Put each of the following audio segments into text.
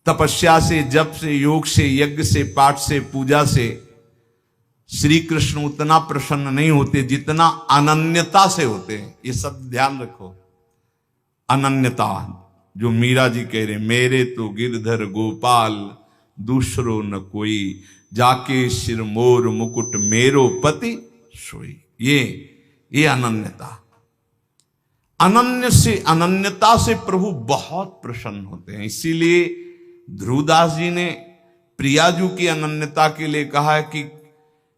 तपस्या से, जप से, योग से, यज्ञ से, पाठ से, पूजा से श्री कृष्ण उतना प्रसन्न नहीं होते जितना अनन्यता से होते हैं। ये सब ध्यान रखो। अनन्यता, जो मीरा जी कह रहे, मेरे तो गिरधर गोपाल दूसरो न कोई, जाके सिर मोर मुकुट मेरो पति सोई। ये अनन्यता, अनन्यता से प्रभु बहुत प्रसन्न होते हैं। इसीलिए ध्रुवदास जी ने प्रियाजू की अनन्यता के लिए कहा है कि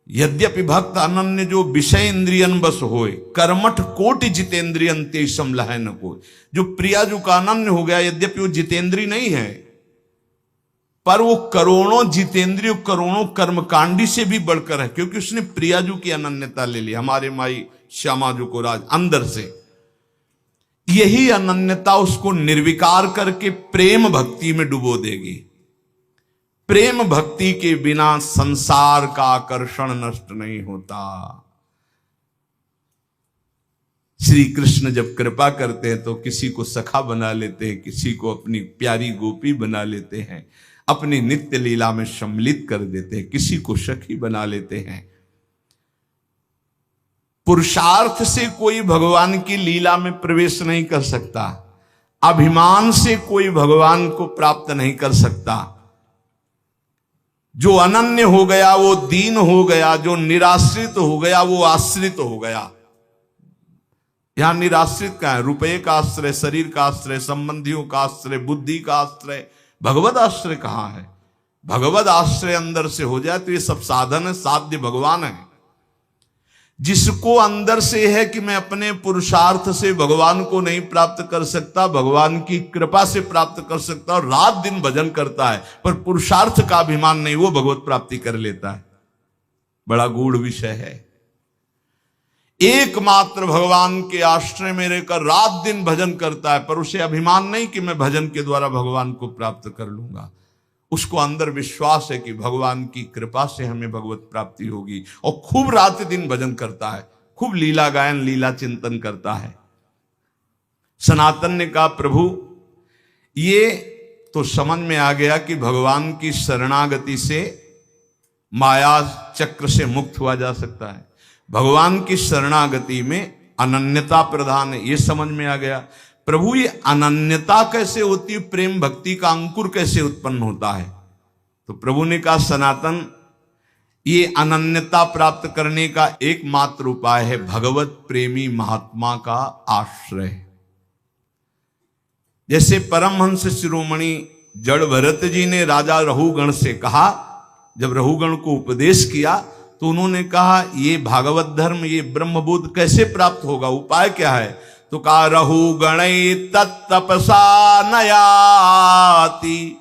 यद्यपि भक्त अनन्य जो विषय इंद्रियन बस होए, कर्मठ कोटि जितेंद्रियन ते समलह न कोई। जो प्रियाजू का अनन्य हो गया, यद्यपि वो जितेंद्री नहीं है, पर वो करोड़ों जितेंद्रिय, करोड़ों कर्मकांडी से भी बढ़कर है, क्योंकि उसने प्रियाजू की अनन्यता ले ली, हमारे माई श्यामाजू को राज अंदर से। यही अनन्यता उसको निर्विकार करके प्रेम भक्ति में डुबो देगी। प्रेम भक्ति के बिना संसार का आकर्षण नष्ट नहीं होता। श्री कृष्ण जब कृपा करते हैं तो किसी को सखा बना लेते हैं, किसी को अपनी प्यारी गोपी बना लेते हैं, अपनी नित्य लीला में सम्मिलित कर देते हैं, किसी को सखी बना लेते हैं। पुरुषार्थ से कोई भगवान की लीला में प्रवेश नहीं कर सकता, अभिमान से कोई भगवान को प्राप्त नहीं कर सकता। जो अनन्य हो गया वो दीन हो गया, जो निराश्रित हो गया वो आश्रित हो गया। यहां निराश्रित का है, रुपये का आश्रय, शरीर का आश्रय, संबंधियों का आश्रय, बुद्धि का आश्रय, भगवत आश्रय कहां है? भगवत आश्रय अंदर से हो जाए तो ये सब साधन है, साध्य भगवान है। जिसको अंदर से है कि मैं अपने पुरुषार्थ से भगवान को नहीं प्राप्त कर सकता, भगवान की कृपा से प्राप्त कर सकता, और रात दिन भजन करता है, पर पुरुषार्थ का अभिमान नहीं, वो भगवत प्राप्ति कर लेता है। बड़ा गूढ़ विषय है। एकमात्र भगवान के आश्रय में रहकर रात दिन भजन करता है, पर उसे अभिमान नहीं कि मैं भजन के द्वारा भगवान को प्राप्त कर लूंगा। उसको अंदर विश्वास है कि भगवान की कृपा से हमें भगवत प्राप्ति होगी, और खूब रात दिन भजन करता है, खूब लीला गायन, लीला चिंतन करता है। सनातन ने कहा, प्रभु ये तो समझ में आ गया कि भगवान की शरणागति से माया चक्र से मुक्त हुआ जा सकता है, भगवान की शरणागति में अनन्यता प्रधान है, ये समझ में आ गया। प्रभु ये अनन्यता कैसे होती है, प्रेम भक्ति का अंकुर कैसे उत्पन्न होता है? तो प्रभु ने कहा, सनातन ये अनन्यता प्राप्त करने का एकमात्र उपाय है भगवत प्रेमी महात्मा का आश्रय। जैसे परमहंस शिरोमणि जड़ भरत जी ने राजा रहुगण से कहा, जब रहुगण को उपदेश किया तो उन्होंने कहा ये भागवत धर्म, ये ब्रह्मबोध कैसे प्राप्त होगा, उपाय क्या है? तो कहा, रहुगणै तत्तपसा नयाति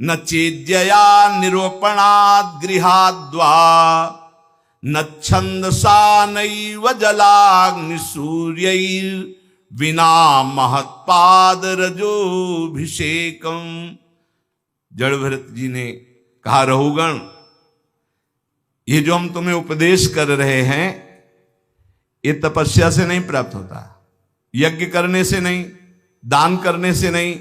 न चेद्यया निरूपणात् गृहाद्वा न छंदसा नैव जलाग्निसूर्यैर् विना महत्पाद रजोभिषेकम। जड़ भरत जी ने कहा, रहुगण ये जो हम तुम्हें उपदेश कर रहे हैं ये तपस्या से नहीं प्राप्त होता, यज्ञ करने से नहीं, दान करने से नहीं,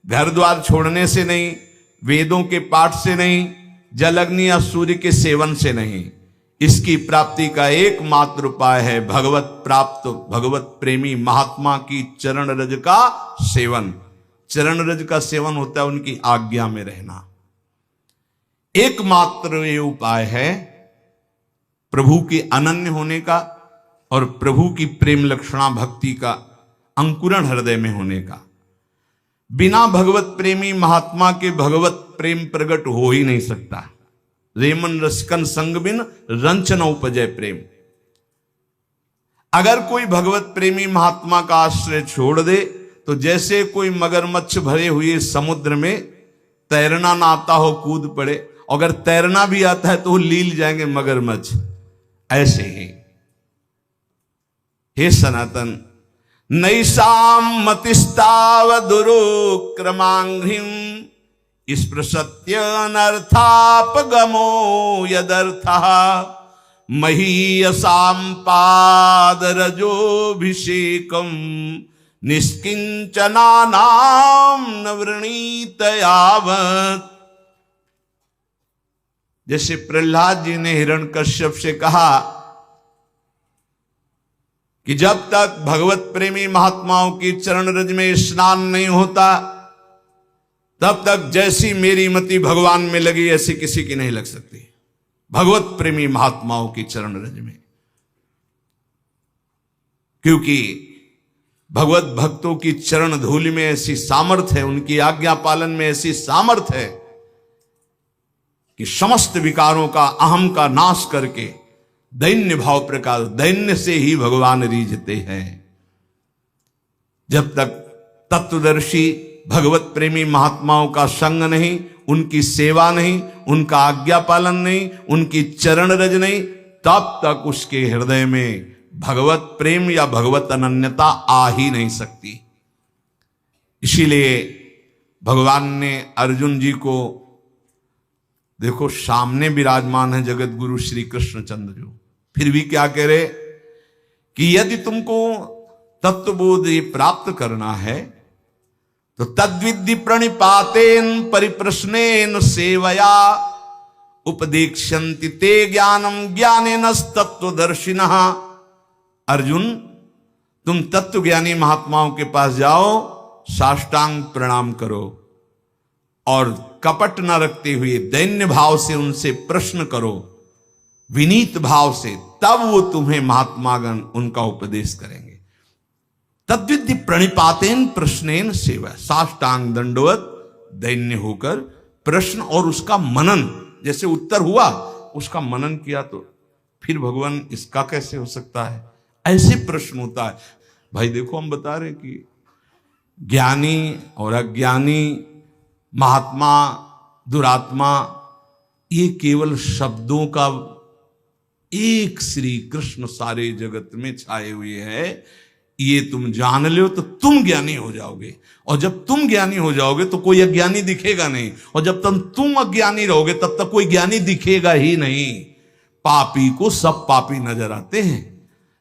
घर द्वार छोड़ने से नहीं, वेदों के पाठ से नहीं, जल अग्नि या सूर्य के सेवन से नहीं। इसकी प्राप्ति का एकमात्र उपाय है भगवत प्राप्त, भगवत प्रेमी महात्मा की चरण रज का सेवन। चरण रज का सेवन होता है उनकी आज्ञा में रहना। एकमात्र ये उपाय है प्रभु के अनन्य होने का और प्रभु की प्रेम लक्षणा भक्ति का अंकुरण हृदय में होने का। बिना भगवत प्रेमी महात्मा के भगवत प्रेम प्रकट हो ही नहीं सकता। रेमन रसकन संग बिन रंच न उपजय प्रेम। अगर कोई भगवत प्रेमी महात्मा का आश्रय छोड़ दे तो जैसे कोई मगरमच्छ भरे हुए समुद्र में तैरना ना आता हो कूद पड़े, अगर तैरना भी आता है तो वो लील जाएंगे मगरमच्छ। ऐसे ही हे सनातन, नैषाम मतिस्तावदुरुक्रमांघ्रिम स्पृशत्य अनर्थापगमो यदर्थः महीयसां पादरजोभिषेकं निष्किंचनानाम न वृणीत यावत्। जैसे प्रहलाद जी ने हिरण्यकश्यप से कहा कि जब तक भगवत प्रेमी महात्माओं की चरण रज में स्नान नहीं होता तब तक जैसी मेरी मति भगवान में लगी ऐसी किसी की नहीं लग सकती। भगवत प्रेमी महात्माओं की चरण रज में, क्योंकि भगवत भक्तों की चरण धूलि में ऐसी सामर्थ्य है, उनकी आज्ञा पालन में ऐसी सामर्थ्य है कि समस्त विकारों का, अहम का नाश करके दैन्य भाव प्रकाश, दैन्य से ही भगवान रीझते हैं। जब तक तत्वदर्शी भगवत प्रेमी महात्माओं का संग नहीं, उनकी सेवा नहीं, उनका आज्ञा पालन नहीं, उनकी चरण रज नहीं, तब तक उसके हृदय में भगवत प्रेम या भगवत अनन्यता आ ही नहीं सकती। इसीलिए भगवान ने अर्जुन जी को, देखो सामने विराजमान है जगत गुरु श्री कृष्णचंद्र जो, फिर भी क्या कह रहे कि यदि तुमको तत्वबोध प्राप्त करना है तो तद्विद्धि प्रणिपातेन परिप्रश्नेन सेवया उपदेक्ष्यन्ति ते ज्ञानम ज्ञानेन तत्वदर्शिनः। अर्जुन, तुम तत्वज्ञानी महात्माओं के पास जाओ, साष्टांग प्रणाम करो और कपट न रखते हुए दैन्य भाव से उनसे प्रश्न करो, विनीत भाव से, तब वो तुम्हें महात्मागण उनका उपदेश करेंगे। तद्विद्धि प्रणिपातेन प्रश्नेन सेवा, साष्टांग दंडवत दैन्य होकर प्रश्न और उसका मनन, जैसे उत्तर हुआ उसका मनन किया तो फिर भगवान इसका कैसे हो सकता है, ऐसे प्रश्न होता है। भाई देखो, हम बता रहे कि ज्ञानी और अज्ञानी, महात्मा, दुरात्मा, ये केवल शब्दों का एक श्री कृष्ण सारे जगत में छाए हुए हैं। ये तुम जान लो तो तुम ज्ञानी हो जाओगे, और जब तुम ज्ञानी हो जाओगे तो कोई अज्ञानी दिखेगा नहीं, और जब तक तुम अज्ञानी रहोगे तब तक कोई ज्ञानी दिखेगा ही नहीं। पापी को सब पापी नजर आते हैं,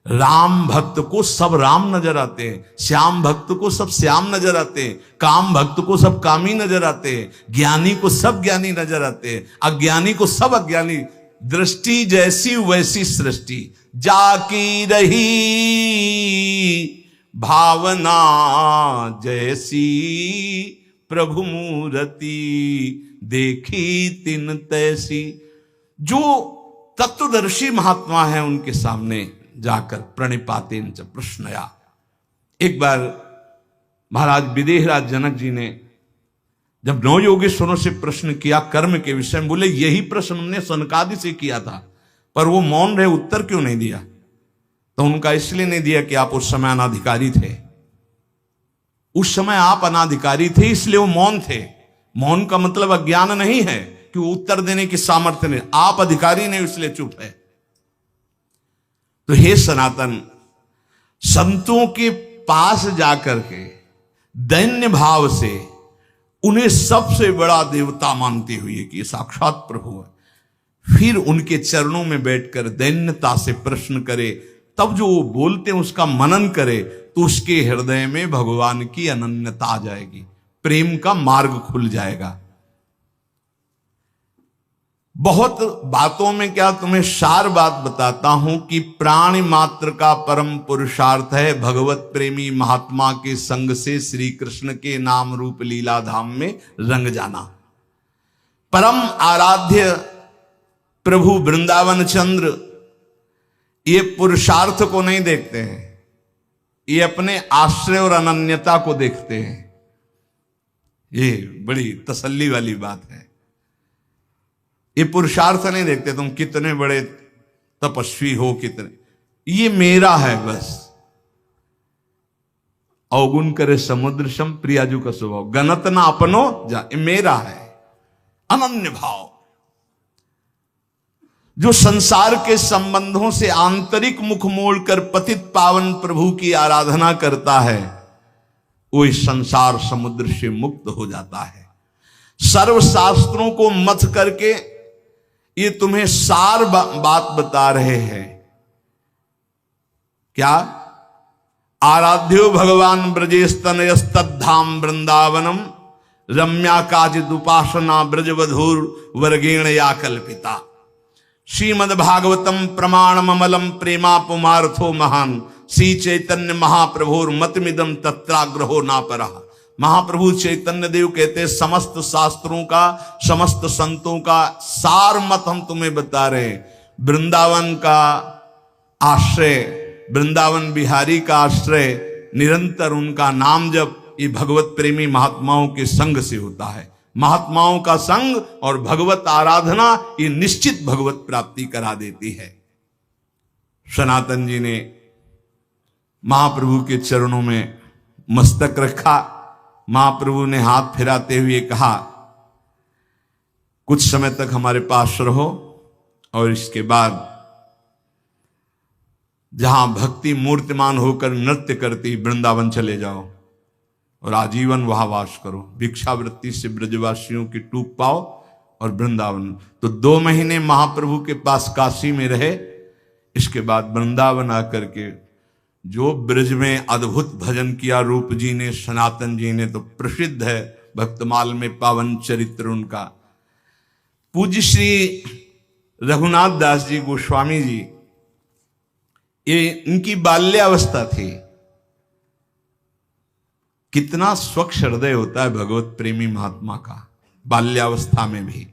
राम भक्त को सब राम नजर आते हैं, श्याम भक्त को सब श्याम नजर आते हैं, काम भक्त को सब कामी नजर आते हैं, ज्ञानी को सब ज्ञानी नजर आते हैं, अज्ञानी को सब अज्ञानी। दृष्टि जैसी वैसी सृष्टि, जाकी रही भावना जैसी, प्रभु मूर्ति देखी तिन तैसी। जो तत्वदर्शी महात्मा है उनके सामने जाकर प्रणिपातेन च प्रश्नया। एक बार महाराज विदेहराज जनक जी ने जब 9 योगेश्वरों से प्रश्न किया कर्म के विषय में, बोले यही प्रश्न हमने सनकादि से किया था, पर वो मौन रहे, उत्तर क्यों नहीं दिया? तो उनका इसलिए नहीं दिया कि आप उस समय अनाधिकारी थे। उस समय आप अनाधिकारी थे इसलिए वो मौन थे। मौन का मतलब अज्ञान नहीं है कि वो उत्तर देने की सामर्थ्य नहीं, आप अधिकारी नहीं इसलिए चुप है। तो हे सनातन, संतों के पास जाकर के दैन्य भाव से उन्हें सबसे बड़ा देवता मानते हुए कि साक्षात प्रभु है, फिर उनके चरणों में बैठकर दैन्यता से प्रश्न करे, तब जो वो बोलते हैं उसका मनन करे, तो उसके हृदय में भगवान की अनन्यता आ जाएगी, प्रेम का मार्ग खुल जाएगा। बहुत बातों में क्या तुम्हें सार बात बताता हूं कि प्राणी मात्र का परम पुरुषार्थ है भगवत प्रेमी महात्मा के संग से श्री कृष्ण के नाम रूप लीला धाम में रंग जाना। परम आराध्य प्रभु वृंदावन चंद्र ये पुरुषार्थ को नहीं देखते हैं, ये अपने आश्रय और अनन्यता को देखते हैं। ये बड़ी तसल्ली वाली बात है। ये पुरुषार्थ नहीं देखते तुम कितने बड़े तपस्वी हो, कितने, ये मेरा है बस। अवगुण करे समुद्र सम प्रियाजू का स्वभाव, गणत ना अपनो जा, ये मेरा है। अनन्य भाव जो संसार के संबंधों से आंतरिक मुख मोड़कर पतित पावन प्रभु की आराधना करता है, वो इस संसार समुद्र से मुक्त हो जाता है। सर्व शास्त्रों को मथ करके ये तुम्हें सार बात बता रहे हैं। क्या? आराध्यो भगवान ब्रजेस्तनयस्तद्धाम वृंदावनम रम्या काचिदुपासना ब्रजवधूर वर्गेण या कल्पिता। श्रीमद्भागवतम प्रमाणममलम प्रेमा पुमार्थो महान श्री चैतन्य महाप्रभुर मतमिदम तत्राग्रहो ना परा। महाप्रभु चैतन्य देव कहते हैं समस्त शास्त्रों का, समस्त संतों का सार मत हम तुम्हें बता रहे हैं। वृंदावन का आश्रय, वृंदावन बिहारी का आश्रय, निरंतर उनका नाम जप, ये भगवत प्रेमी महात्माओं के संग से होता है। महात्माओं का संग और भगवत आराधना ये निश्चित भगवत प्राप्ति करा देती है। सनातन जी ने महाप्रभु के चरणों में मस्तक रखा। महाप्रभु ने हाथ फिराते हुए कहा, कुछ समय तक हमारे पास रहो और इसके बाद जहां भक्ति मूर्तिमान होकर नृत्य करती वृंदावन चले जाओ और आजीवन वहां वास करो। भिक्षावृत्ति से ब्रजवासियों की टूक पाओ और वृंदावन। तो 2 महीने महाप्रभु के पास काशी में रहे। इसके बाद वृंदावन आकर के जो ब्रज में अद्भुत भजन किया रूप जी ने, सनातन जी ने, तो प्रसिद्ध है भक्तमाल में पावन चरित्र उनका। पूज्य श्री रघुनाथ दास जी गोस्वामी जी, ये इनकी बाल्यावस्था थी। कितना स्वच्छ हृदय होता है भगवत प्रेमी महात्मा का, बाल्यावस्था में भी।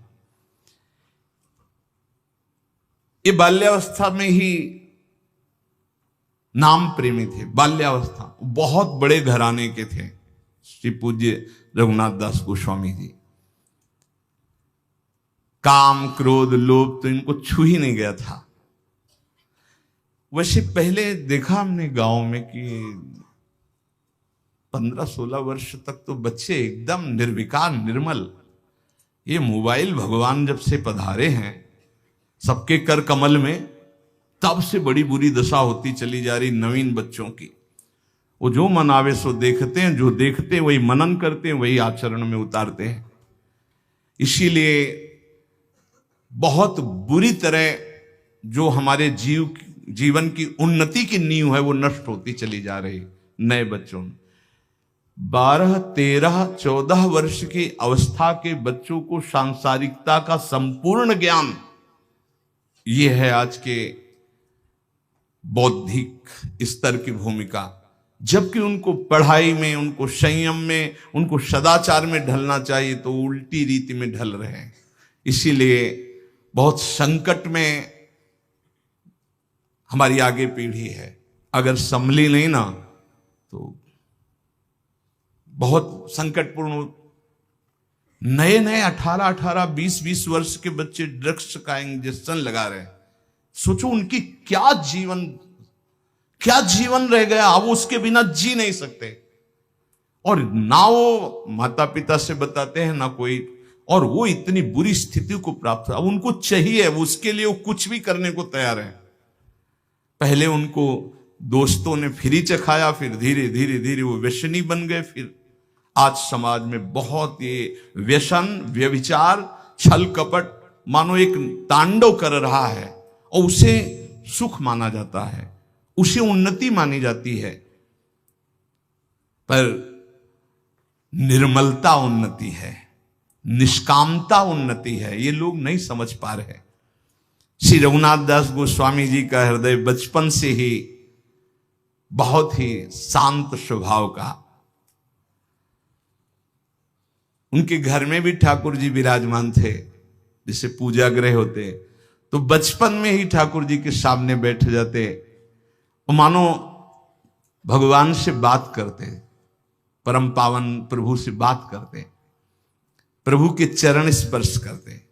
ये बाल्यावस्था में ही नाम प्रेमी थे। बाल्यावस्था बहुत बड़े घराने के थे श्री पूज्य रघुनाथ दास गोस्वामी जी। काम क्रोध लोभ तो इनको छू ही नहीं गया था। वैसे पहले देखा हमने गांव में कि 15-16 वर्ष तक तो बच्चे एकदम निर्विकार निर्मल। ये मोबाइल भगवान जब से पधारे हैं सबके कर कमल में, तब से बड़ी बुरी दशा होती चली जा रही नवीन बच्चों की। वो जो मन आवे सो देखते हैं, जो देखते हैं वही मनन करते हैं, वही आचरण में उतारते हैं। इसीलिए बहुत बुरी तरह जो हमारे जीवन की उन्नति की नींव है वो नष्ट होती चली जा रही नए बच्चों में। 12, 13, 14 वर्ष की अवस्था के बच्चों को सांसारिकता का संपूर्ण ज्ञान, ये है आज के बौद्धिक स्तर की भूमिका। जबकि उनको पढ़ाई में, उनको संयम में, उनको सदाचार में ढलना चाहिए तो उल्टी रीति में ढल रहे हैं। इसीलिए बहुत संकट में हमारी आगे पीढ़ी है। अगर संभली नहीं ना तो बहुत संकटपूर्ण। नए नए 18, 20 वर्ष के बच्चे ड्रग्स का इंजेक्शन लगा रहे हैं। सोचो उनकी क्या जीवन रह गया। अब उसके बिना जी नहीं सकते। और ना वो माता पिता से बताते हैं ना कोई, और वो इतनी बुरी स्थिति को प्राप्त, अब उनको चाहिए, उसके लिए वो कुछ भी करने को तैयार है। पहले उनको दोस्तों ने फ्री चखाया, फिर धीरे धीरे वो व्यसनी बन गए। फिर आज समाज में बहुत ये व्यसन, व्यभिचार, छल कपट मानो एक तांडव कर रहा है और उसे सुख माना जाता है, उसे उन्नति मानी जाती है। पर निर्मलता उन्नति है, निष्कामता उन्नति है, ये लोग नहीं समझ पा रहे। श्री रघुनाथ दास गोस्वामी जी का हृदय बचपन से ही बहुत ही शांत स्वभाव का। उनके घर में भी ठाकुर जी विराजमान थे, जैसे पूजा गृह होते, तो बचपन में ही ठाकुर जी के सामने बैठ जाते और मानो भगवान से बात करते, परम पावन प्रभु से बात करते, प्रभु के चरण स्पर्श करते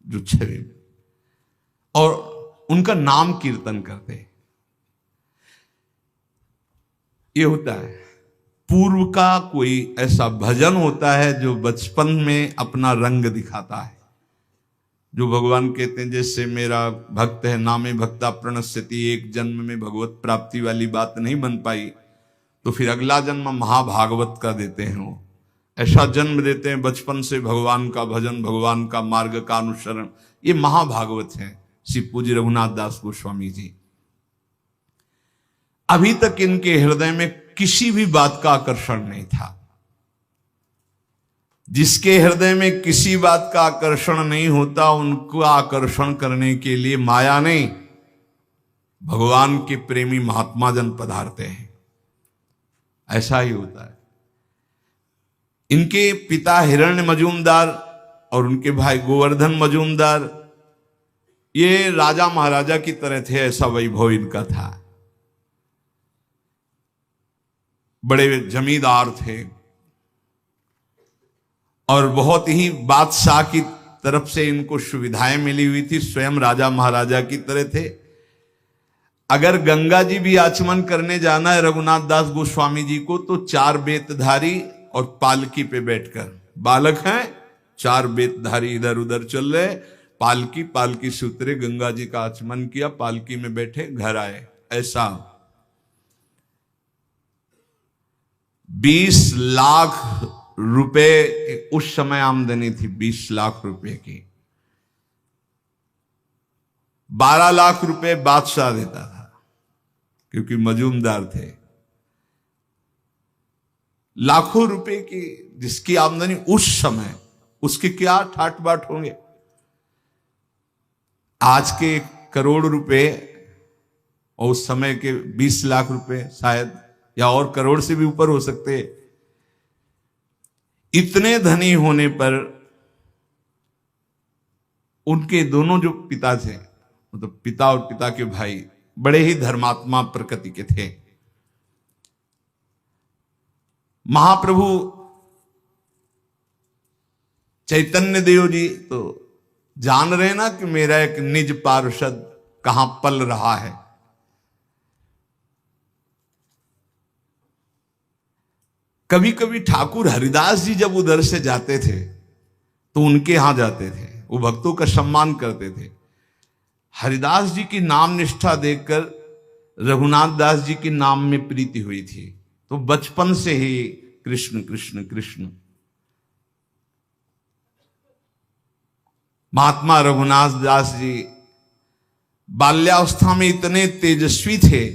जो छवि में, और उनका नाम कीर्तन करते। ये होता है पूर्व का कोई ऐसा भजन होता है जो बचपन में अपना रंग दिखाता है, जो भगवान कहते हैं जैसे मेरा भक्त है नामे भक्ता प्रणश्यति, एक जन्म में भगवत प्राप्ति वाली बात नहीं बन पाई तो फिर अगला जन्म महाभागवत का देते हैं। वो ऐसा जन्म देते हैं बचपन से भगवान का भजन, भगवान का मार्ग का अनुसरण, ये महाभागवत है श्री पूज्य रघुनाथ दास गोस्वामी जी। अभी तक इनके हृदय में किसी भी बात का आकर्षण नहीं था। जिसके हृदय में किसी बात का आकर्षण नहीं होता, उनको आकर्षण करने के लिए माया नहीं, भगवान के प्रेमी महात्मा जन पधारते हैं। ऐसा ही होता है। इनके पिता हिरण्य मजूमदार और उनके भाई गोवर्धन मजूमदार ये राजा महाराजा की तरह थे, ऐसा वैभव इनका था। बड़े जमींदार थे और बहुत ही बादशाह की तरफ से इनको सुविधाएं मिली हुई थी, स्वयं राजा महाराजा की तरह थे। अगर गंगा जी भी आचमन करने जाना है रघुनाथ दास गोस्वामी जी को, तो 4 बेतधारी और पालकी पे बैठकर, बालक हैं 4 बेतधारी इधर उधर चल रहे, पालकी से उतरे, गंगा जी का आचमन किया, पालकी में बैठे, घर आए। ऐसा 20 लाख रुपए उस समय आमदनी थी, 20 लाख रुपए की। 12 लाख रुपए बादशाह देता था क्योंकि मजूमदार थे। लाखों रुपए की जिसकी आमदनी उस समय, उसके क्या ठाट बाट होंगे। आज के 1 करोड़ रुपए और उस समय के 20 लाख रुपए शायद, या और करोड़ से भी ऊपर हो सकते। इतने धनी होने पर उनके दोनों जो पिता थे, मतलब पिता और पिता के भाई, बड़े ही धर्मात्मा प्रकृति के थे। महाप्रभु चैतन्य देव जी तो जान रहे ना कि मेरा एक निज पार्षद कहां पल रहा है। कभी कभी ठाकुर हरिदास जी जब उधर से जाते थे तो उनके यहां जाते थे, वो भक्तों का सम्मान करते थे। हरिदास जी की नाम निष्ठा देखकर रघुनाथ दास जी के नाम में प्रीति हुई थी, तो बचपन से ही कृष्ण कृष्ण कृष्ण। महात्मा रघुनाथ दास जी बाल्यावस्था में इतने तेजस्वी थे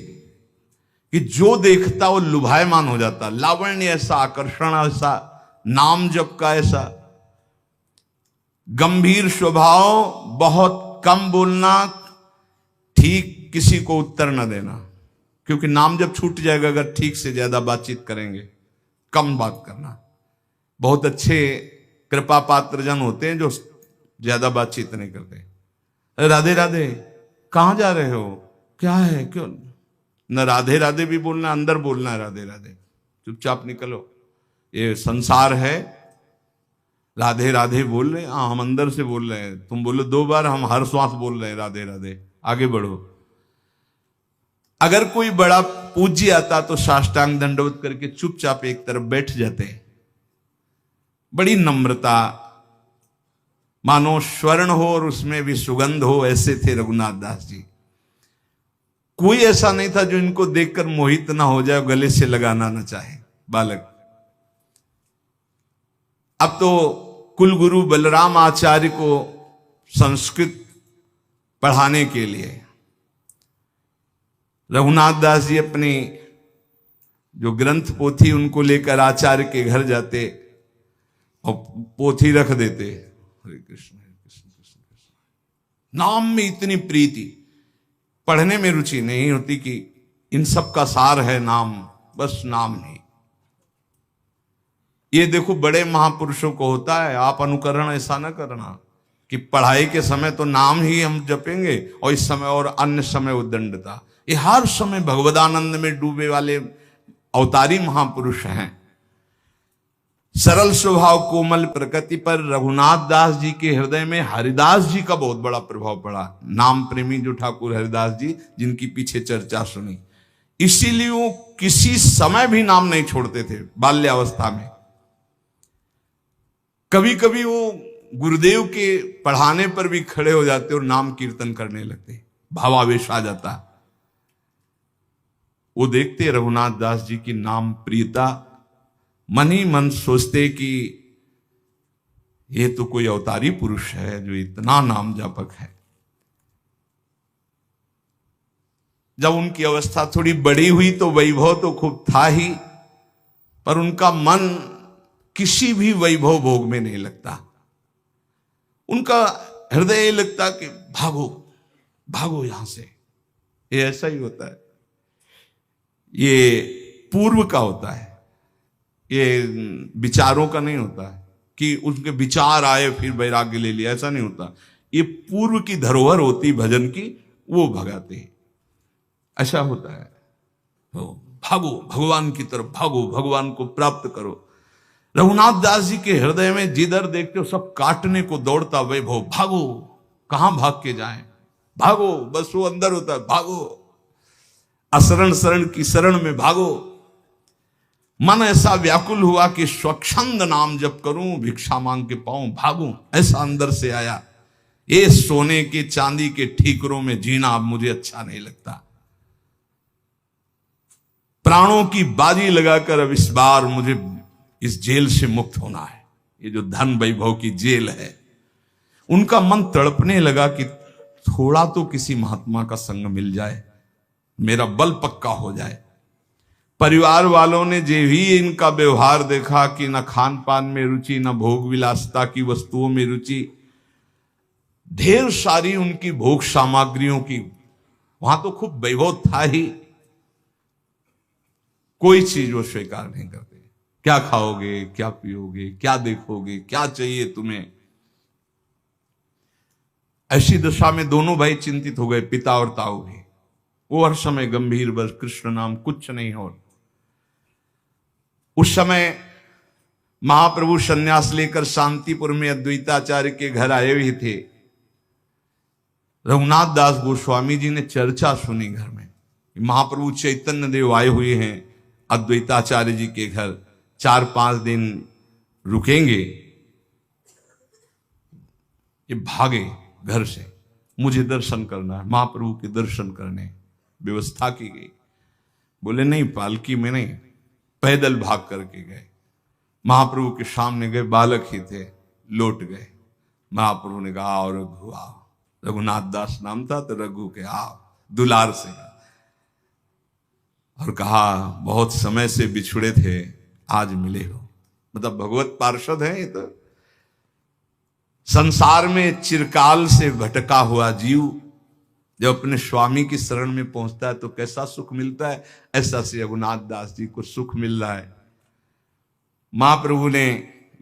कि जो देखता वो लुभायमान हो जाता। लावण्य ऐसा, आकर्षण ऐसा, नाम जप का ऐसा, गंभीर स्वभाव, बहुत कम बोलना, ठीक किसी को उत्तर न देना, क्योंकि नाम जब छूट जाएगा अगर ठीक से ज्यादा बातचीत करेंगे। कम बात करना। बहुत अच्छे कृपा पात्र जन होते हैं जो ज्यादा बातचीत नहीं करते। राधे राधे, कहां जा रहे हो, क्या है, क्यों न राधे राधे भी बोलना, अंदर बोलना है राधे राधे, चुपचाप निकलो, ये संसार है। राधे राधे बोल रहे, हाँ हम अंदर से बोल रहे हैं, तुम बोलो 2 बार, हम हर श्वास बोल रहे हैं राधे राधे, आगे बढ़ो। अगर कोई बड़ा पूज्य आता तो साष्टांग दंडवत करके चुपचाप एक तरफ बैठ जाते। बड़ी नम्रता, मानो स्वर्ण हो और उसमें भी सुगंध हो, ऐसे थे रघुनाथ दास जी। कोई ऐसा नहीं था जो इनको देखकर मोहित ना हो जाए, गले से लगाना ना चाहे बालक। अब तो कुलगुरु बलराम आचार्य को संस्कृत पढ़ाने के लिए रघुनाथ दास जी अपनी जो ग्रंथ पोथी उनको लेकर आचार्य के घर जाते और पोथी रख देते, हरे कृष्ण कृष्ण कृष्ण कृष्ण। नाम में इतनी प्रीति, पढ़ने में रुचि नहीं होती कि इन सब का सार है नाम, बस नाम नहीं। ये देखो बड़े महापुरुषों को होता है, आप अनुकरण ऐसा ना करना कि पढ़ाई के समय तो नाम ही हम जपेंगे और इस समय और अन्य समय उद्दंडता। ये हर समय भगवदानंद में डूबे वाले अवतारी महापुरुष हैं। सरल स्वभाव कोमल प्रकृति पर रघुनाथ दास जी के हृदय में हरिदास जी का बहुत बड़ा प्रभाव पड़ा। नाम प्रेमी जो ठाकुर हरिदास जी, जिनकी पीछे चर्चा सुनी, इसीलिए वो किसी समय भी नाम नहीं छोड़ते थे। बाल्यावस्था में कभी कभी वो गुरुदेव के पढ़ाने पर भी खड़े हो जाते और नाम कीर्तन करने लगते, भावावेश आ जाता। वो देखते रघुनाथ दास जी की नाम प्रियता, मन ही मन सोचते कि ये तो कोई अवतारी पुरुष है जो इतना नाम जापक है। जब उनकी अवस्था थोड़ी बड़ी हुई तो वैभव तो खूब था ही, पर उनका मन किसी भी वैभव भोग में नहीं लगता। उनका हृदय लगता कि भागो भागो यहां से। ये ऐसा ही होता है, ये पूर्व का होता है, ये विचारों का नहीं होता है कि उनके विचार आए फिर वैराग्य ले लिया, ऐसा नहीं होता। ये पूर्व की धरोहर होती भजन की, वो भगाते हैं, ऐसा होता है। तो भागो भगवान की तरफ, भागो भगवान को प्राप्त करो। रघुनाथ दास जी के हृदय में जिधर देखते हो सब काटने को दौड़ता वैभव। भागो, कहां भाग के जाएं, भागो, बस वो अंदर होता है, भागो असरण शरण की शरण में भागो। मन ऐसा व्याकुल हुआ कि स्वच्छंद नाम जप करूं, भिक्षा मांग के पाऊं, भागूं, ऐसा अंदर से आया। ये सोने के चांदी के ठीकरों में जीना अब मुझे अच्छा नहीं लगता। प्राणों की बाजी लगाकर अब इस बार मुझे इस जेल से मुक्त होना है। ये जो धन वैभव की जेल है, उनका मन तड़पने लगा कि थोड़ा तो किसी महात्मा का संग मिल जाए, मेरा बल पक्का हो जाए। परिवार वालों ने जो ही इनका व्यवहार देखा कि न खान पान में रुचि, न भोग विलासता की वस्तुओं में रुचि, ढेर सारी उनकी भोग सामग्रियों की, वहां तो खूब वैभव था ही, कोई चीज वो स्वीकार नहीं करते। क्या खाओगे, क्या पियोगे, क्या देखोगे, क्या चाहिए तुम्हें। ऐसी दशा में दोनों भाई चिंतित हो गए, पिता और ताऊ भी। वो हर समय गंभीर, बस कृष्ण नाम, कुछ नहीं हो। उस समय महाप्रभु सन्यास लेकर शांतिपुर में अद्वैताचार्य के घर आए हुए थे। रघुनाथ दास गोस्वामी जी ने चर्चा सुनी घर में, महाप्रभु चैतन्य देव आए हुए हैं अद्वैताचार्य जी के घर, 4-5 दिन रुकेंगे। ये भागे घर से, मुझे दर्शन करना है, महाप्रभु के दर्शन करने व्यवस्था की गई। बोले नहीं, पालकी में नहीं, पैदल भाग करके गए। महाप्रभु के सामने गए, बालक ही थे, लौट गए। महाप्रभु ने कहा आओ रघु आओ। रघुनाथ दास नाम था तो रघु के आओ, दुलार से कहा। और कहा बहुत समय से बिछुड़े थे, आज मिले हो। मतलब भगवत पार्षद है ये तो। संसार में चिरकाल से भटका हुआ जीव जब अपने स्वामी की शरण में पहुंचता है तो कैसा सुख मिलता है, ऐसा से रघुनाथ दास जी को सुख मिल रहा है। महाप्रभु ने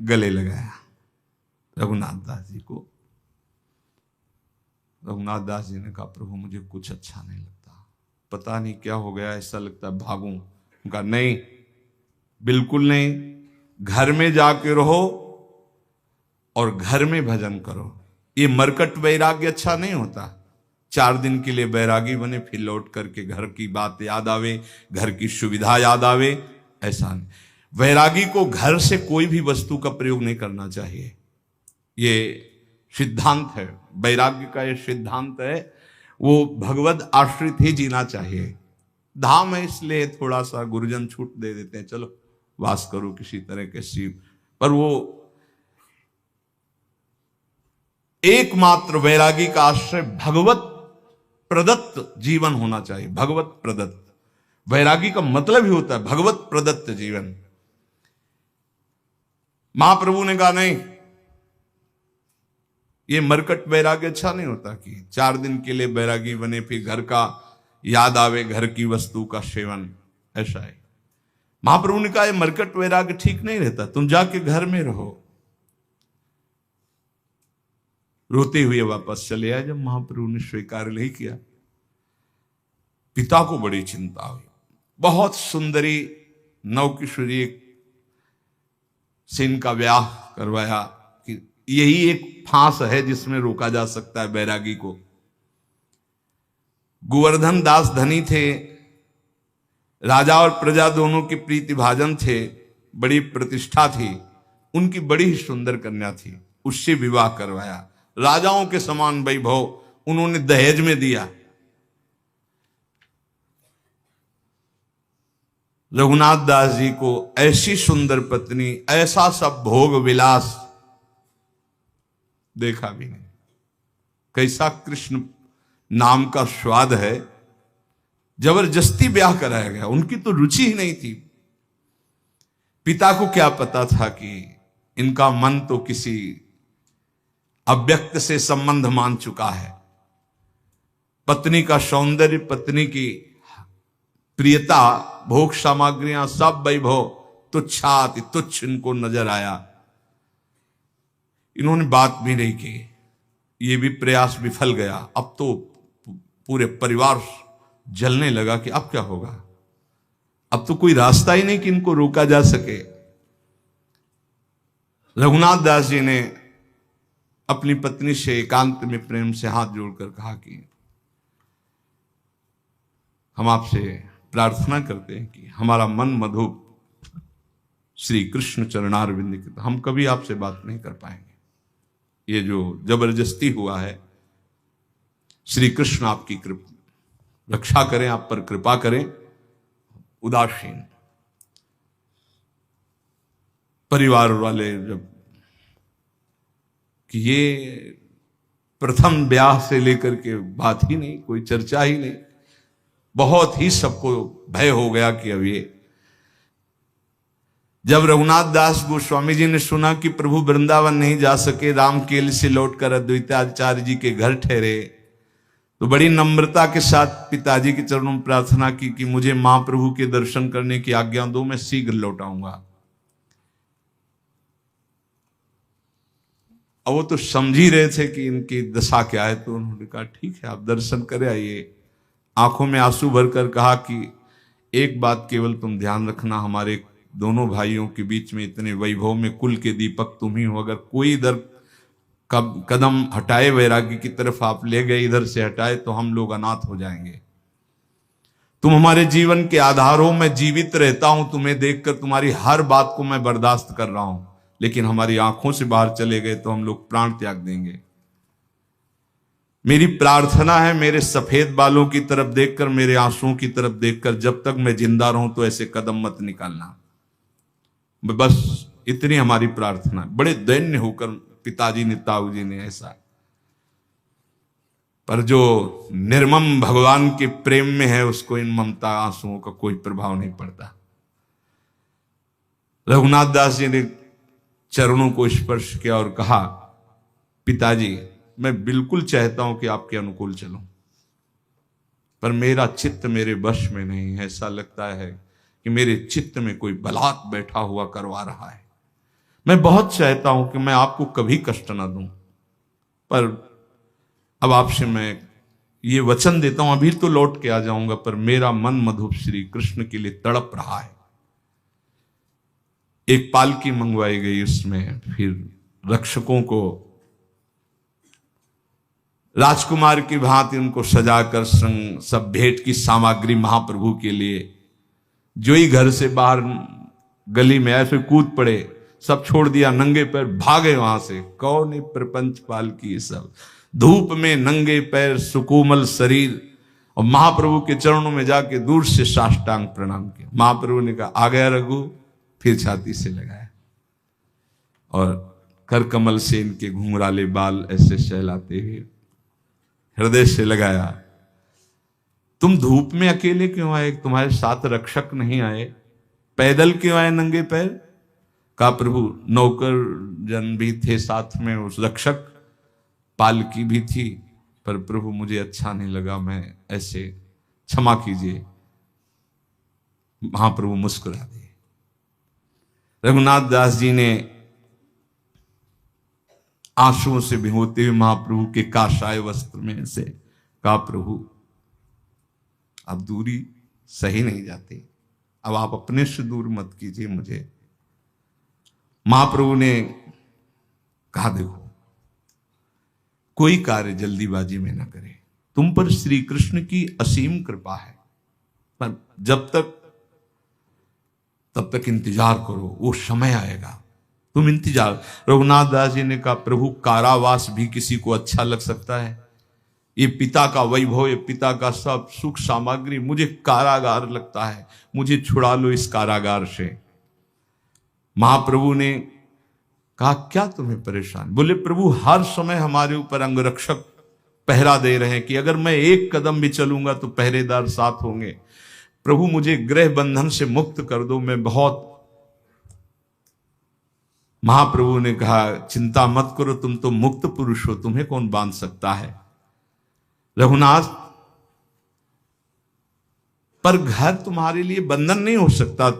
गले लगाया रघुनाथ दास जी को। रघुनाथ दास जी ने कहा प्रभु मुझे कुछ अच्छा नहीं लगता, पता नहीं क्या हो गया, ऐसा लगता है भागूं। उनका नहीं, बिल्कुल नहीं, घर में जाके रहो और घर में भजन करो। ये मरकट वैराग्य अच्छा नहीं होता। 4 दिन के लिए बैरागी बने, फिर लौट करके घर की बात याद आवे, घर की सुविधा याद आवे, ऐसा नहीं। वैरागी को घर से कोई भी वस्तु का प्रयोग नहीं करना चाहिए। ये सिद्धांत है वैराग्य का, ये सिद्धांत है। वो भगवत आश्रित ही जीना चाहिए। धाम है इसलिए थोड़ा सा गुरुजन छूट दे देते हैं, चलो वास करो किसी तरह के शिव, पर वो एकमात्र वैरागी का आश्रय भगवत प्रदत्त जीवन होना चाहिए। भगवत प्रदत्त वैरागी का मतलब ही होता है भगवत प्रदत्त जीवन। महाप्रभु ने कहा नहीं, ये मरकट वैराग्य अच्छा नहीं होता कि 4 दिन के लिए वैरागी बने फिर घर का याद आवे, घर की वस्तु का सेवन, ऐसा है। महाप्रभु ने कहा ये मरकट वैराग्य ठीक नहीं रहता, तुम जाके घर में रहो। रोते हुए वापस चले आए। जब महाप्रभु ने स्वीकार नहीं किया, पिता को बड़ी चिंता हुई। बहुत सुंदरी नवकिशोरी से इनका ब्याह करवाया कि यही एक फांस है जिसमें रोका जा सकता है बैरागी को। गोवर्धन दास धनी थे, राजा और प्रजा दोनों के प्रीति भाजन थे, बड़ी प्रतिष्ठा थी, उनकी बड़ी ही सुंदर कन्या थी, उससे विवाह करवाया। राजाओं के समान वैभव उन्होंने दहेज में दिया। रघुनाथ दास जी को ऐसी सुंदर पत्नी, ऐसा सब भोग विलास देखा भी नहीं। कैसा कृष्ण नाम का स्वाद है, जबरदस्ती ब्याह कराया गया, उनकी तो रुचि ही नहीं थी। पिता को क्या पता था कि इनका मन तो किसी अव्यक्त से संबंध मान चुका है। पत्नी का सौंदर्य, पत्नी की प्रियता, भोग सामग्रियां, सब वैभव तुच्छाति तुच्छ इनको नजर आया। इन्होंने बात भी नहीं की, ये भी प्रयास विफल गया। अब तो पूरे परिवार जलने लगा कि अब क्या होगा, अब तो कोई रास्ता ही नहीं कि इनको रोका जा सके। रघुनाथ दास जी ने अपनी पत्नी से एकांत में प्रेम से हाथ जोड़कर कहा कि हम आपसे प्रार्थना करते हैं कि हमारा मन मधुप श्री कृष्ण चरणारविंद के, हम कभी आपसे बात नहीं कर पाएंगे। ये जो जबरदस्ती हुआ है, श्री कृष्ण आपकी कृपा रक्षा करें, आप पर कृपा करें। उदासीन परिवार वाले जब कि ये प्रथम ब्याह से लेकर के बात ही नहीं, कोई चर्चा ही नहीं, बहुत ही सबको भय हो गया कि अब ये। जब रघुनाथ दास गोस्वामी जी ने सुना कि प्रभु वृंदावन नहीं जा सके, रामकेल से लौटकर अद्वैताचार्य जी के घर ठहरे, तो बड़ी नम्रता के साथ पिताजी के चरणों में प्रार्थना की कि मुझे महाप्रभु के दर्शन करने की आज्ञा दो, मैं शीघ्र लौट आऊंगा। अब वो तो समझ ही रहे थे कि इनकी दशा क्या है, तो उन्होंने कहा ठीक है, आप दर्शन करे आइए। आंखों में आंसू भरकर कहा कि एक बात केवल तुम ध्यान रखना, हमारे दोनों भाइयों के बीच में इतने वैभव में कुल के दीपक तुम ही हो। अगर कोई इधर कदम हटाए वैराग्य की तरफ आप ले गए, इधर से हटाए, तो हम लोग अनाथ हो जाएंगे। तुम हमारे जीवन के आधार हो, मैं जीवित रहता हूं तुम्हें देखकर, तुम्हारी हर बात को मैं बर्दाश्त कर रहा हूं, लेकिन हमारी आंखों से बाहर चले गए तो हम लोग प्राण त्याग देंगे। मेरी प्रार्थना है, मेरे सफेद बालों की तरफ देखकर, मेरे आंसुओं की तरफ देखकर, जब तक मैं जिंदा रहूं तो ऐसे कदम मत निकालना। बस इतनी हमारी प्रार्थना। बड़े दैन्य होकर पिताजी ने, ताऊ जी ने ऐसा। पर जो निर्मम भगवान के प्रेम में है, उसको इन ममता आंसुओं का कोई प्रभाव नहीं पड़ता। रघुनाथ दास जी ने चरणों को स्पर्श किया और कहा, पिताजी मैं बिल्कुल चाहता हूं कि आपके अनुकूल चलूं, पर मेरा चित्त मेरे वश में नहीं है। ऐसा लगता है कि मेरे चित्त में कोई बलात् बैठा हुआ करवा रहा है। मैं बहुत चाहता हूं कि मैं आपको कभी कष्ट ना दूं, पर अब आपसे मैं ये वचन देता हूं, अभी तो लौट के आ जाऊंगा, पर मेरा मन मधुप श्री कृष्ण के लिए तड़प रहा है। एक पालकी मंगवाई गई, उसमें फिर रक्षकों को राजकुमार की भांति उनको सजाकर सब भेंट की सामग्री महाप्रभु के लिए, जो ही घर से बाहर गली में ऐसे कूद पड़े, सब छोड़ दिया, नंगे पैर भागे वहां से। कौन प्रपंच पालकी, सब धूप में नंगे पैर, सुकोमल शरीर, और महाप्रभु के चरणों में जाके दूर से साष्टांग प्रणाम किया। महाप्रभु ने कहा, आ गया रघु, फिर छाती से लगाया और कर कमल से इनके घुंघराले बाल ऐसे सहलाते हुए हृदय से लगाया। तुम धूप में अकेले क्यों आए, तुम्हारे साथ रक्षक नहीं आए, पैदल क्यों आए नंगे पैर? कहा, प्रभु नौकर जन भी थे साथ में, उस रक्षक पालकी भी थी, पर प्रभु मुझे अच्छा नहीं लगा, मैं ऐसे, क्षमा कीजिए। महाप्रभु मुस्कुरा दिए। रघुनाथ दास जी ने आंसुओं से भिगोते हुए महाप्रभु के काशाय वस्त्र में से कहा, प्रभु अब दूरी सही नहीं जाती, अब आप अपने से दूर मत कीजिए मुझे। महाप्रभु ने कहा, देखो कोई कार्य जल्दीबाजी में ना करे, तुम पर श्री कृष्ण की असीम कृपा है, पर जब तक तब तक इंतजार करो, वो समय आएगा, तुम इंतजार। रघुनाथ दास जी ने कहा, प्रभु कारावास भी किसी को अच्छा लग सकता है? ये पिता का वैभव, ये पिता का सब सुख सामग्री मुझे कारागार लगता है, मुझे छुड़ा लो इस कारागार से। महाप्रभु ने कहा, क्या तुम्हें परेशान? बोले, प्रभु हर समय हमारे ऊपर अंगरक्षक पहरा दे रहे हैं कि अगर मैं एक कदम भी चलूंगा तो पहरेदार साथ होंगे। प्रभु मुझे गृह बंधन से मुक्त कर दो, मैं बहुत। महाप्रभु ने कहा चिंता मत करो, तुम तो मुक्त पुरुष हो, तुम्हें कौन बांध सकता है। रघुनाथ, पर घर तुम्हारे लिए बंधन नहीं हो सकता।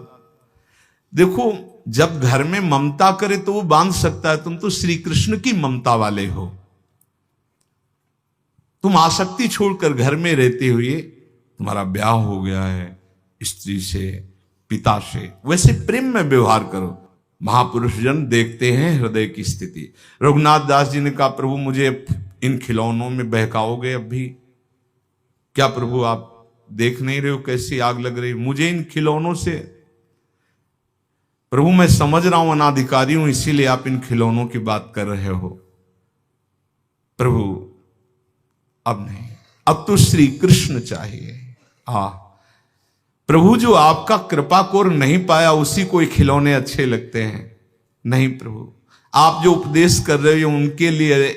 देखो, जब घर में ममता करे तो वो बांध सकता है, तुम तो श्री कृष्ण की ममता वाले हो। तुम आसक्ति छोड़कर घर में रहते हुए, तुम्हारा ब्याह हो गया है स्त्री से, पिता से, वैसे प्रेम में व्यवहार करो। महापुरुष जन देखते हैं हृदय की स्थिति। रघुनाथ दास जी ने कहा प्रभु मुझे इन खिलौनों में बहकाओगे अब भी? क्या प्रभु आप देख नहीं रहे हो कैसी आग लग रही मुझे इन खिलौनों से? प्रभु मैं समझ रहा हूं अनाधिकारी हूं, इसीलिए आप इन खिलौनों की बात कर रहे हो। प्रभु अब नहीं, अब तो श्री कृष्ण चाहिए। प्रभु जो आपका कृपा कोर नहीं पाया उसी को खिलौने अच्छे लगते हैं। नहीं प्रभु, आप जो उपदेश कर रहे हो उनके लिए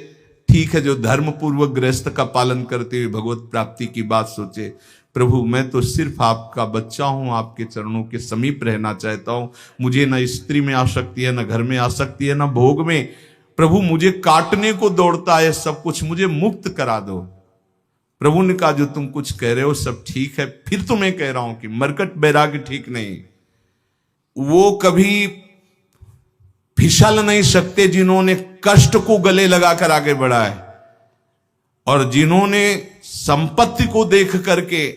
ठीक है, जो धर्म पूर्वक गृहस्थ का पालन करते हुए भगवत प्राप्ति की बात सोचे। प्रभु मैं तो सिर्फ आपका बच्चा हूं, आपके चरणों के समीप रहना चाहता हूं। मुझे ना स्त्री में आसक्ति है, ना घर में आसक्ति है, ना भोग में। प्रभु मुझे काटने को दौड़ता है सब कुछ, मुझे मुक्त करा दो। प्रभु ने कहा जो तुम कुछ कह रहे हो सब ठीक है, फिर तो मैं कह रहा हूं कि मरकट बैराग्य ठीक नहीं। वो कभी फिसल नहीं सकते जिन्होंने कष्ट को गले लगाकर आगे बढ़ा है, और जिन्होंने संपत्ति को देख करके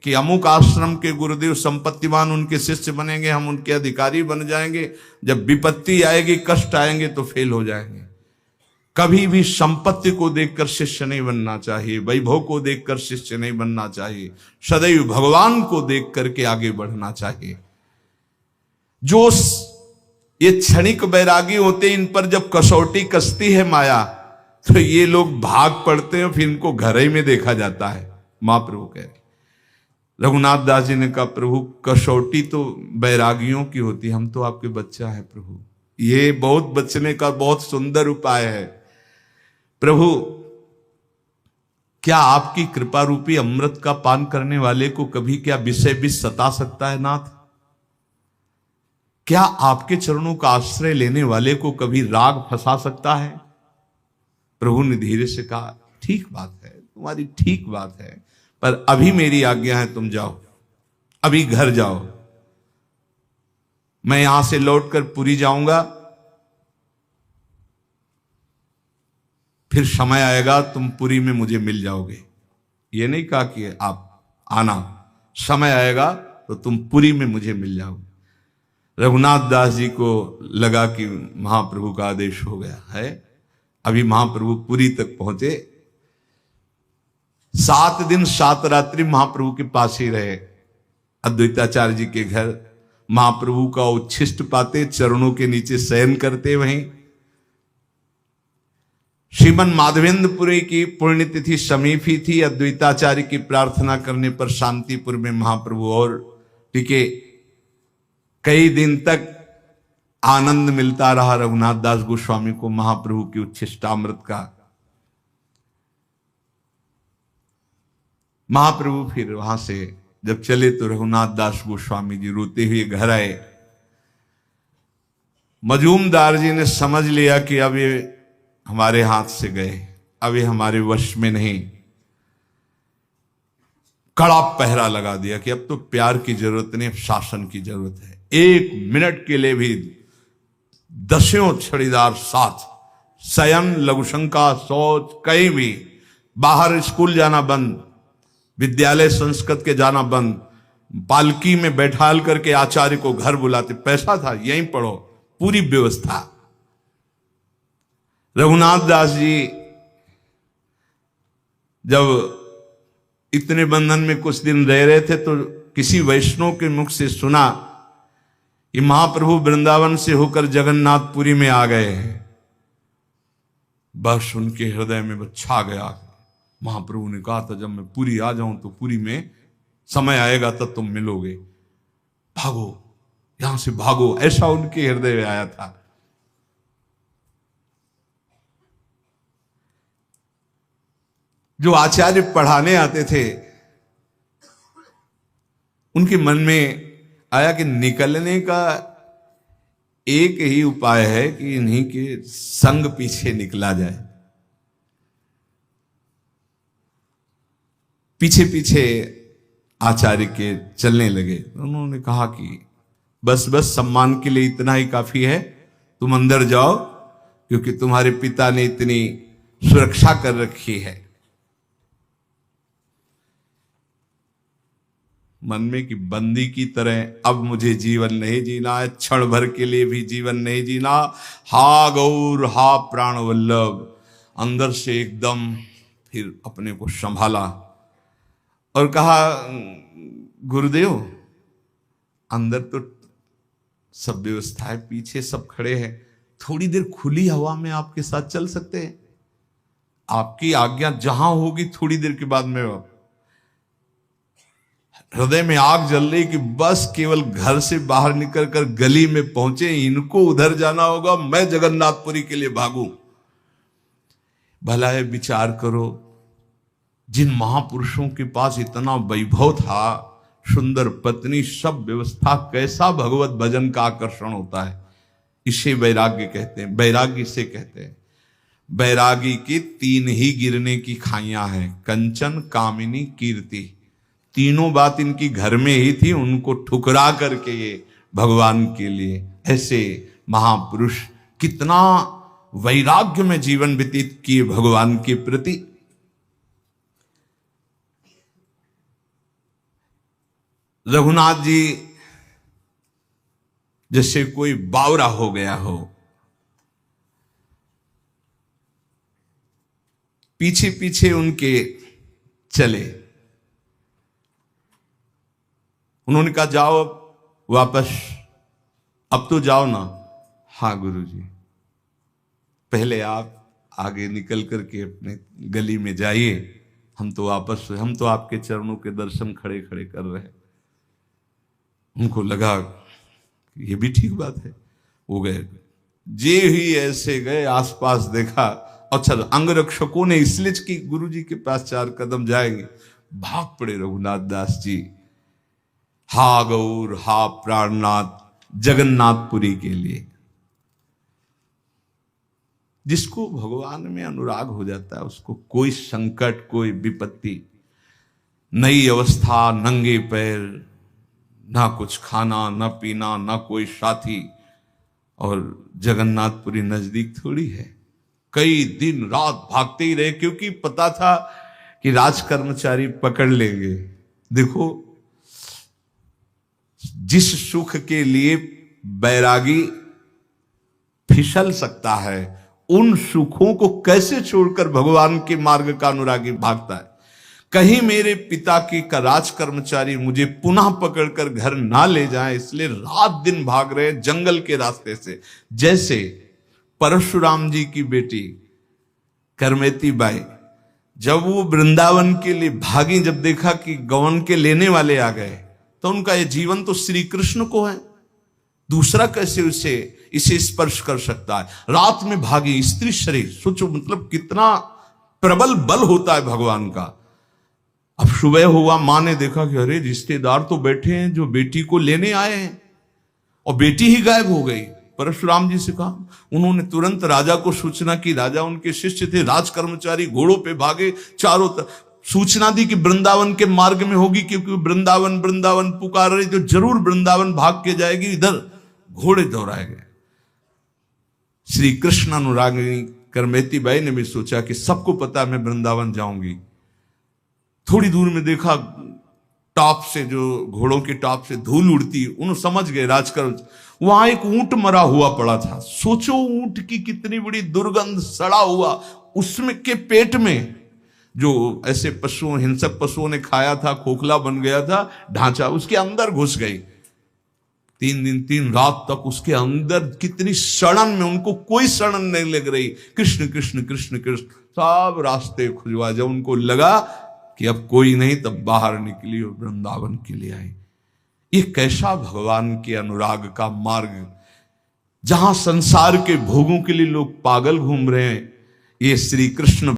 कि अमुक आश्रम के गुरुदेव संपत्तिवान, उनके शिष्य बनेंगे, हम उनके अधिकारी बन जाएंगे, जब विपत्ति आएगी कष्ट आएंगे तो फेल हो जाएंगे। कभी भी संपत्ति को देखकर शिष्य नहीं बनना चाहिए, वैभव को देखकर शिष्य नहीं बनना चाहिए, सदैव भगवान को देख करके आगे बढ़ना चाहिए। जो ये क्षणिक बैरागी होते, इन पर जब कसौटी कसती है माया तो ये लोग भाग पड़ते हैं, फिर इनको घर ही में देखा जाता है। महाप्रभु कह रहे, रघुनाथ दास जी ने कहा प्रभु कसौटी तो बैरागियों की होती, हम तो आपके बच्चा है प्रभु। ये बहुत बचने का बहुत सुंदर उपाय है। प्रभु क्या आपकी कृपा रूपी अमृत का पान करने वाले को कभी क्या विषय भी सता सकता है नाथ? क्या आपके चरणों का आश्रय लेने वाले को कभी राग फंसा सकता है? प्रभु ने धीरे से कहा ठीक बात है, तुम्हारी ठीक बात है, पर अभी मेरी आज्ञा है तुम जाओ, अभी घर जाओ। मैं यहां से लौटकर पुरी जाऊंगा, फिर समय आएगा तुम पुरी में मुझे मिल जाओगे। ये नहीं कहा कि आप आना, समय आएगा तो तुम पुरी में मुझे मिल जाओगे। रघुनाथ दास जी को लगा कि महाप्रभु का आदेश हो गया है। अभी महाप्रभु पुरी तक पहुंचे, 7 दिन 7 रात्रि महाप्रभु के पास ही रहे, अद्वैताचार्य जी के घर। महाप्रभु का उच्छिष्ट पाते, चरणों के नीचे शयन करते। वहीं श्रीमन माधवेंद्रपुरी की पुण्यतिथि समीप ही थी। अद्वैताचार्य की प्रार्थना करने पर शांतिपुर में महाप्रभु और टिके। कई दिन तक आनंद मिलता रहा रघुनाथ दास गोस्वामी को महाप्रभु की उच्छिष्टामृत का। महाप्रभु फिर वहां से जब चले तो रघुनाथ दास गोस्वामी जी रोते हुए घर आए। मजूमदार जी ने समझ लिया कि अब ये हमारे हाथ से गए, अब ये हमारे वश में नहीं। कड़ा पहरा लगा दिया कि अब तो प्यार की जरूरत नहीं, अब शासन की जरूरत है। 1 मिनट के लिए भी दसियों छड़ीदार साथ, शयन, लघुशंका, शौच, कहीं भी बाहर, स्कूल जाना बंद, विद्यालय संस्कृत के जाना बंद, पालकी में बैठाल करके आचार्य को घर बुलाते, पैसा था यहीं पढ़ो, पूरी व्यवस्था। रघुनाथ दास जी जब इतने बंधन में कुछ दिन रह रहे थे तो किसी वैष्णव के मुख से सुना कि महाप्रभु वृंदावन से होकर जगन्नाथपुरी में आ गए हैं। बस उनके हृदय में छा गया। महाप्रभु ने कहा था जब मैं पुरी आ जाऊं तो पुरी में समय आएगा तब तुम मिलोगे, भागो यहां से भागो, ऐसा उनके हृदय में आया था। जो आचार्य पढ़ाने आते थे, उनके मन में आया कि निकलने का एक ही उपाय है कि इन्हीं के संग पीछे निकला जाए। पीछे पीछे आचार्य के चलने लगे। उन्होंने कहा कि बस बस सम्मान के लिए इतना ही काफी है, तुम अंदर जाओ, क्योंकि तुम्हारे पिता ने इतनी सुरक्षा कर रखी है। मन में कि बंदी की तरह अब मुझे जीवन नहीं जीना है, क्षण भर के लिए भी जीवन नहीं जीना। हा गौर हा प्राण वल्लभ, अंदर से एकदम फिर अपने को संभाला और कहा, गुरुदेव अंदर तो सब व्यवस्था है, पीछे सब खड़े हैं, थोड़ी देर खुली हवा में आपके साथ चल सकते हैं? आपकी आज्ञा जहां होगी थोड़ी देर के बाद में। हृदय में आग जल रही कि बस केवल घर से बाहर निकल कर गली में पहुंचे, इनको उधर जाना होगा, मैं जगन्नाथपुरी के लिए भागूं। भला है विचार करो, जिन महापुरुषों के पास इतना वैभव था, सुंदर पत्नी, सब व्यवस्था, कैसा भगवत भजन का आकर्षण होता है। इसे वैराग्य कहते हैं, वैराग्य इसे कहते हैं। वैरागी की तीन ही गिरने की खाइयां हैं, कंचन, कामिनी, कीर्ति। तीनों बात इनकी घर में ही थी, उनको ठुकरा करके ये भगवान के लिए। ऐसे महापुरुष कितना वैराग्य में जीवन व्यतीत किए भगवान के प्रति। रघुनाथ जी जैसे कोई बावरा हो गया हो, पीछे पीछे उनके चले। उन्होंने कहा, जाओ अब वापस, अब तो जाओ ना। हाँ गुरुजी, पहले आप आगे निकल करके अपने गली में जाइए, हम तो आपके चरणों के दर्शन खड़े खड़े कर रहे हैं। उनको लगा ये भी ठीक बात है, वो गए। जे ही ऐसे गए, आसपास देखा, अच्छा अंगरक्षकों ने इसलिए कि गुरुजी के पास 4 कदम जाएंगे, भाग पड़े रघुनाथ दास जी। हा गौर हा प्राणनाथ, जगन्नाथपुरी के लिए। जिसको भगवान में अनुराग हो जाता है, उसको कोई संकट, कोई विपत्ति, नई अवस्था, नंगे पैर, ना कुछ खाना ना पीना, ना कोई साथी, और जगन्नाथपुरी नजदीक थोड़ी है। कई दिन रात भागते ही रहे, क्योंकि पता था कि राज कर्मचारी पकड़ लेंगे। देखो, जिस सुख के लिए बैरागी फिसल सकता है, उन सुखों को कैसे छोड़कर भगवान के मार्ग का अनुरागी भागता है। कहीं मेरे पिता की का राज कर्मचारी मुझे पुनः पकड़कर घर ना ले जाए, इसलिए रात दिन भाग रहे जंगल के रास्ते से। जैसे परशुराम जी की बेटी करमेती बाई, जब वो वृंदावन के लिए भागी, जब देखा कि गवन के लेने वाले आ गए, तो उनका ये जीवन तो श्री कृष्ण को है, दूसरा कैसे इसे स्पर्श कर सकता है। रात में भागी, स्त्री शरीर, सोचो मतलब कितना प्रबल बल होता है भगवान का। अब सुबह हुआ, मां ने देखा कि अरे रिश्तेदार तो बैठे हैं जो बेटी को लेने आए हैं, और बेटी ही गायब हो गई। परशुराम जी से कहा, उन्होंने तुरंत राजा को सूचना की। राजा उनके शिष्य थे, राज कर्मचारी घोड़ों पे भागे, चारों तरफ सूचना दी कि वृंदावन के मार्ग में होगी, क्योंकि वृंदावन वृंदावन पुकार रही, तो जरूर वृंदावन भाग के जाएगी। इधर घोड़े दौड़ाए गए। श्री कृष्ण अनुरागिनी करमेती बाई ने भी सोचा कि सबको पता मैं वृंदावन जाऊंगी। थोड़ी दूर में देखा, टॉप से, जो घोड़ों के टॉप से धूल उड़ती, उन्होंने समझ गए राजकर्म। वहां एक ऊंट मरा हुआ पड़ा था। सोचो ऊंट की कितनी बड़ी दुर्गंध, सड़ा हुआ, उसमें के पेट में जो ऐसे पशुओं, हिंसक पशुओं ने खाया था, खोखला बन गया था ढांचा, उसके अंदर घुस गई। 3 दिन 3 रात तक उसके अंदर कितनी सड़न में, उनको कोई सड़न नहीं लग रही। कृष्ण कृष्ण कृष्ण कृष्ण, सब रास्ते खुजवा। जब उनको लगा कि अब कोई नहीं, तब बाहर निकली और वृंदावन के लिए आई। ये कैसा भगवान के अनुराग का मार्ग, जहां संसार के भोगों के लिए लोग पागल घूम रहे हैं, ये श्री कृष्ण